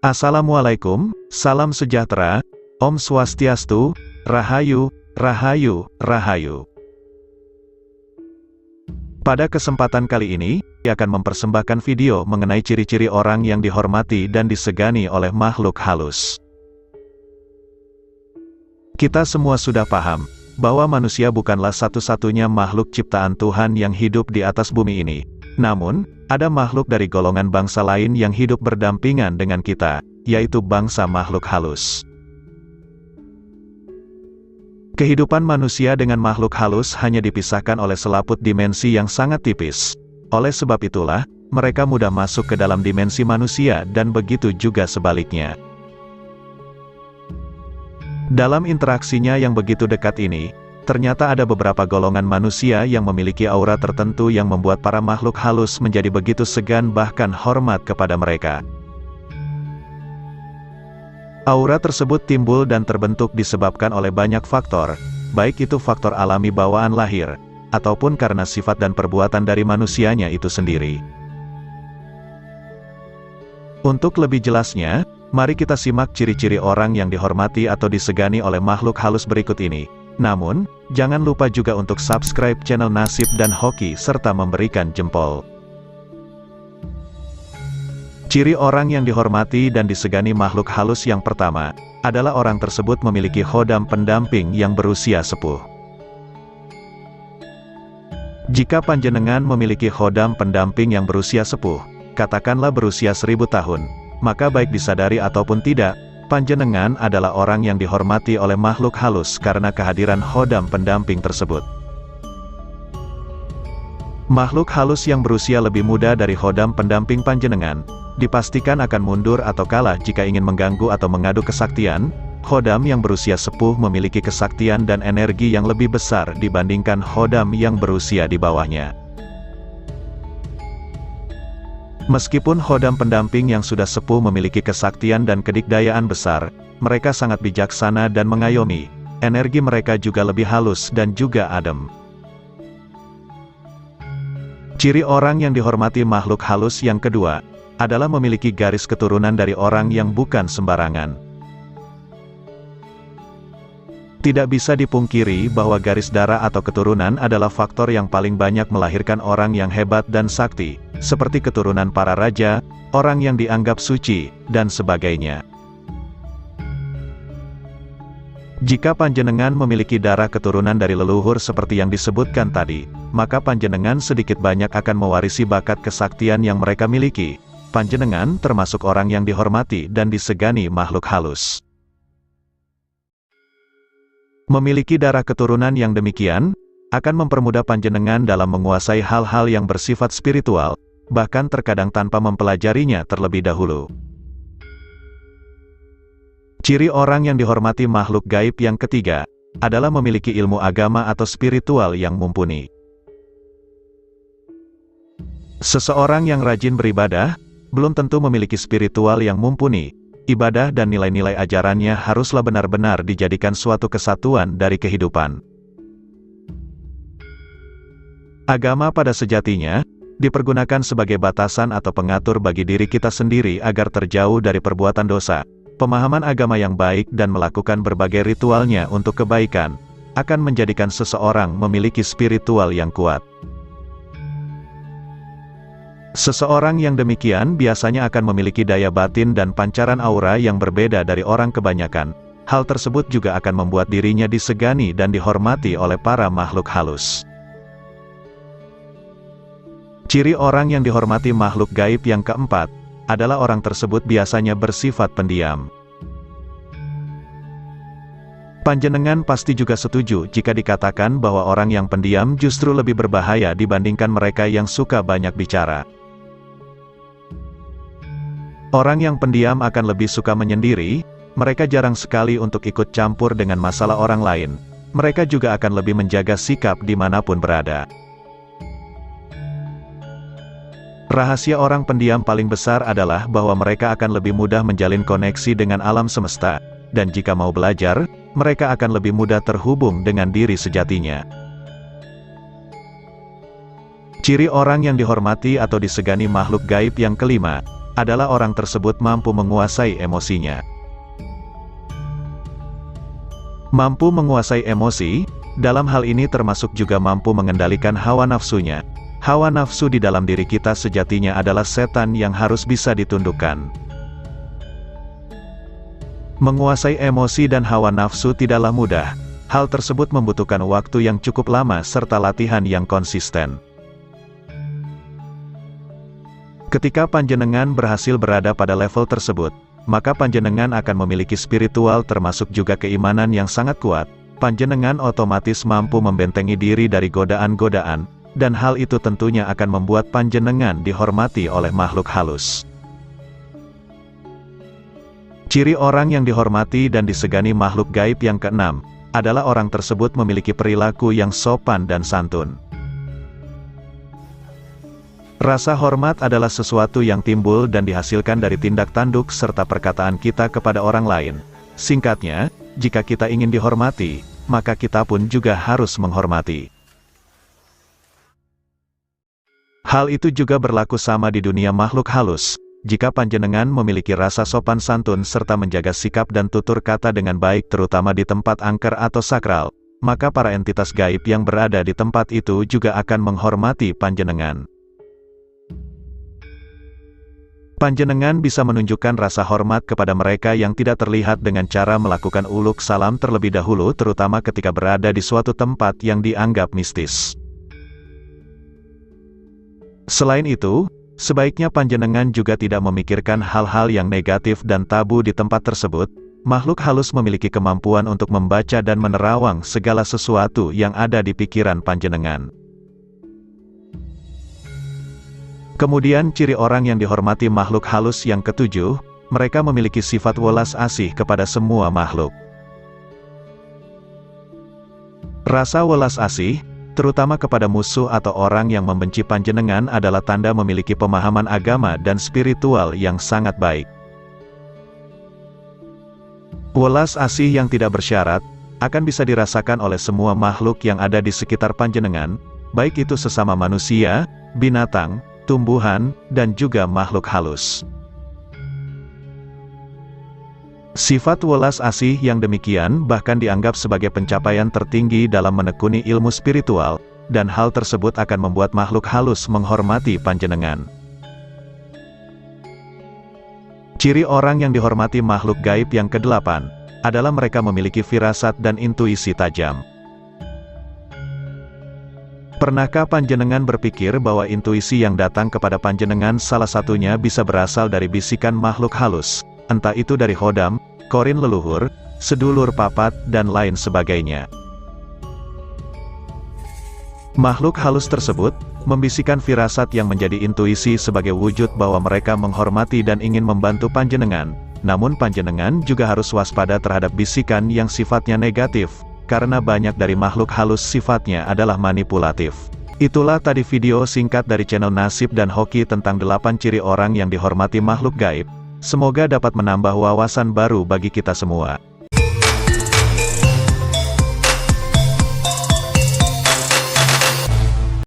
Assalamualaikum, salam sejahtera, Om Swastiastu, Rahayu, Rahayu, Rahayu. Pada kesempatan kali ini, saya akan mempersembahkan video mengenai ciri-ciri orang yang dihormati dan disegani oleh makhluk halus. Kita semua sudah paham, bahwa manusia bukanlah satu-satunya makhluk ciptaan Tuhan yang hidup di atas bumi ini. Namun, ada makhluk dari golongan bangsa lain yang hidup berdampingan dengan kita, yaitu bangsa makhluk halus. Kehidupan manusia dengan makhluk halus hanya dipisahkan oleh selaput dimensi yang sangat tipis. Oleh sebab itulah, mereka mudah masuk ke dalam dimensi manusia dan begitu juga sebaliknya. Dalam interaksinya yang begitu dekat ini, ternyata ada beberapa golongan manusia yang memiliki aura tertentu yang membuat para makhluk halus menjadi begitu segan bahkan hormat kepada mereka. Aura tersebut timbul dan terbentuk disebabkan oleh banyak faktor, baik itu faktor alami bawaan lahir, ataupun karena sifat dan perbuatan dari manusianya itu sendiri. Untuk lebih jelasnya, mari kita simak ciri-ciri orang yang dihormati atau disegani oleh makhluk halus berikut ini. Namun, jangan lupa juga untuk subscribe channel Nasib dan Hoki serta memberikan jempol. Ciri orang yang dihormati dan disegani makhluk halus yang pertama, adalah orang tersebut memiliki khodam pendamping yang berusia sepuh. Jika panjenengan memiliki khodam pendamping yang berusia sepuh, katakanlah berusia 1000 tahun, maka baik disadari ataupun tidak, panjenengan adalah orang yang dihormati oleh makhluk halus karena kehadiran khodam pendamping tersebut. Makhluk halus yang berusia lebih muda dari khodam pendamping panjenengan, dipastikan akan mundur atau kalah jika ingin mengganggu atau mengadu kesaktian. Khodam yang berusia sepuh memiliki kesaktian dan energi yang lebih besar dibandingkan khodam yang berusia di bawahnya. Meskipun khodam pendamping yang sudah sepuh memiliki kesaktian dan kedikdayaan besar, mereka sangat bijaksana dan mengayomi. Energi mereka juga lebih halus dan juga adem. Ciri orang yang dihormati makhluk halus yang kedua, adalah memiliki garis keturunan dari orang yang bukan sembarangan. Tidak bisa dipungkiri bahwa garis darah atau keturunan adalah faktor yang paling banyak melahirkan orang yang hebat dan sakti, seperti keturunan para raja, orang yang dianggap suci, dan sebagainya. Jika panjenengan memiliki darah keturunan dari leluhur seperti yang disebutkan tadi, maka panjenengan sedikit banyak akan mewarisi bakat kesaktian yang mereka miliki. Panjenengan termasuk orang yang dihormati dan disegani makhluk halus. Memiliki darah keturunan yang demikian, akan mempermudah panjenengan dalam menguasai hal-hal yang bersifat spiritual, bahkan terkadang tanpa mempelajarinya terlebih dahulu. Ciri orang yang dihormati makhluk gaib yang ketiga, adalah memiliki ilmu agama atau spiritual yang mumpuni. Seseorang yang rajin beribadah, belum tentu memiliki spiritual yang mumpuni. Ibadah dan nilai-nilai ajarannya haruslah benar-benar dijadikan suatu kesatuan dari kehidupan. Agama pada sejatinya, dipergunakan sebagai batasan atau pengatur bagi diri kita sendiri agar terjauh dari perbuatan dosa. Pemahaman agama yang baik dan melakukan berbagai ritualnya untuk kebaikan, akan menjadikan seseorang memiliki spiritual yang kuat. Seseorang yang demikian biasanya akan memiliki daya batin dan pancaran aura yang berbeda dari orang kebanyakan. Hal tersebut juga akan membuat dirinya disegani dan dihormati oleh para makhluk halus. Ciri orang yang dihormati makhluk gaib yang keempat, adalah orang tersebut biasanya bersifat pendiam. Panjenengan pasti juga setuju jika dikatakan bahwa orang yang pendiam justru lebih berbahaya dibandingkan mereka yang suka banyak bicara. Orang yang pendiam akan lebih suka menyendiri, mereka jarang sekali untuk ikut campur dengan masalah orang lain. Mereka juga akan lebih menjaga sikap dimanapun berada. Rahasia orang pendiam paling besar adalah bahwa mereka akan lebih mudah menjalin koneksi dengan alam semesta, dan jika mau belajar, mereka akan lebih mudah terhubung dengan diri sejatinya. Ciri orang yang dihormati atau disegani makhluk gaib yang kelima, adalah orang tersebut mampu menguasai emosinya. Mampu menguasai emosi, dalam hal ini termasuk juga mampu mengendalikan hawa nafsunya. Hawa nafsu di dalam diri kita sejatinya adalah setan yang harus bisa ditundukkan. Menguasai emosi dan hawa nafsu tidaklah mudah. Hal tersebut membutuhkan waktu yang cukup lama serta latihan yang konsisten. Ketika panjenengan berhasil berada pada level tersebut, maka panjenengan akan memiliki spiritual termasuk juga keimanan yang sangat kuat. Panjenengan otomatis mampu membentengi diri dari godaan-godaan, dan hal itu tentunya akan membuat panjenengan dihormati oleh makhluk halus. Ciri orang yang dihormati dan disegani makhluk gaib yang keenam, adalah orang tersebut memiliki perilaku yang sopan dan santun. Rasa hormat adalah sesuatu yang timbul dan dihasilkan dari tindak tanduk serta perkataan kita kepada orang lain. Singkatnya, jika kita ingin dihormati, maka kita pun juga harus menghormati. Hal itu juga berlaku sama di dunia makhluk halus. Jika panjenengan memiliki rasa sopan santun serta menjaga sikap dan tutur kata dengan baik terutama di tempat angker atau sakral, maka para entitas gaib yang berada di tempat itu juga akan menghormati panjenengan. Panjenengan bisa menunjukkan rasa hormat kepada mereka yang tidak terlihat dengan cara melakukan uluk salam terlebih dahulu terutama ketika berada di suatu tempat yang dianggap mistis. Selain itu, sebaiknya panjenengan juga tidak memikirkan hal-hal yang negatif dan tabu di tempat tersebut. Makhluk halus memiliki kemampuan untuk membaca dan menerawang segala sesuatu yang ada di pikiran panjenengan. Kemudian ciri orang yang dihormati makhluk halus yang ketujuh, mereka memiliki sifat welas asih kepada semua makhluk. Rasa welas asih, terutama kepada musuh atau orang yang membenci panjenengan adalah tanda memiliki pemahaman agama dan spiritual yang sangat baik. Welas asih yang tidak bersyarat, akan bisa dirasakan oleh semua makhluk yang ada di sekitar panjenengan, baik itu sesama manusia, binatang, tumbuhan, dan juga makhluk halus. Sifat welas asih yang demikian bahkan dianggap sebagai pencapaian tertinggi dalam menekuni ilmu spiritual, dan hal tersebut akan membuat makhluk halus menghormati panjenengan. Ciri orang yang dihormati makhluk gaib yang kedelapan, adalah mereka memiliki firasat dan intuisi tajam. Pernahkah panjenengan berpikir bahwa intuisi yang datang kepada panjenengan salah satunya bisa berasal dari bisikan makhluk halus? Entah itu dari hodam, korin leluhur, sedulur papat, dan lain sebagainya. Makhluk halus tersebut, membisikkan firasat yang menjadi intuisi sebagai wujud bahwa mereka menghormati dan ingin membantu panjenengan. Namun panjenengan juga harus waspada terhadap bisikan yang sifatnya negatif, karena banyak dari makhluk halus sifatnya adalah manipulatif. Itulah tadi video singkat dari channel Nasib dan Hoki tentang 8 ciri orang yang dihormati makhluk gaib. Semoga dapat menambah wawasan baru bagi kita semua.